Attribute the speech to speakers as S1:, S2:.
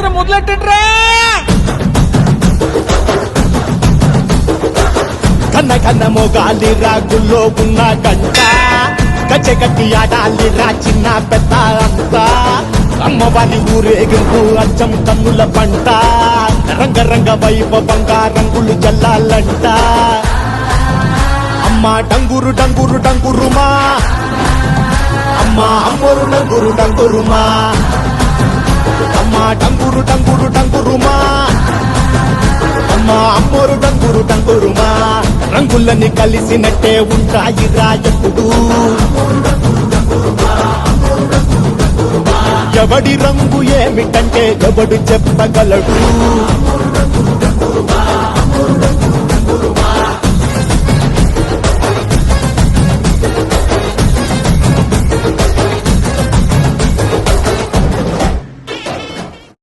S1: జాతర మొదలెట్టండ్రా.
S2: కన్న కన్న మొగాలి రాగుల్లో ఉన్న గంట గచ్చ కట్టి ఆడాలి రా చిన్న పెద్ద అంతా. అమ్మవారి ఊరేగింపు అచ్చం కన్నుల పంట రంగరంగ వైభవంగా రంగులు జల్లాలంట. అమ్మ డంగురు డంగురు డంగురుమా అమ్మ అమ్మోరు డంగురు డంగురుమా అమ్మ డంగురు డంగురు డంగురుమా అమ్మ అమ్మోరు డంగురు డంగురుమా. రంగులని కలిసినట్టే ఉంటాయి రా ఎప్పుడు. ఎవడి రంగు ఏమిటంటే ఎవడు చెప్పగలడు.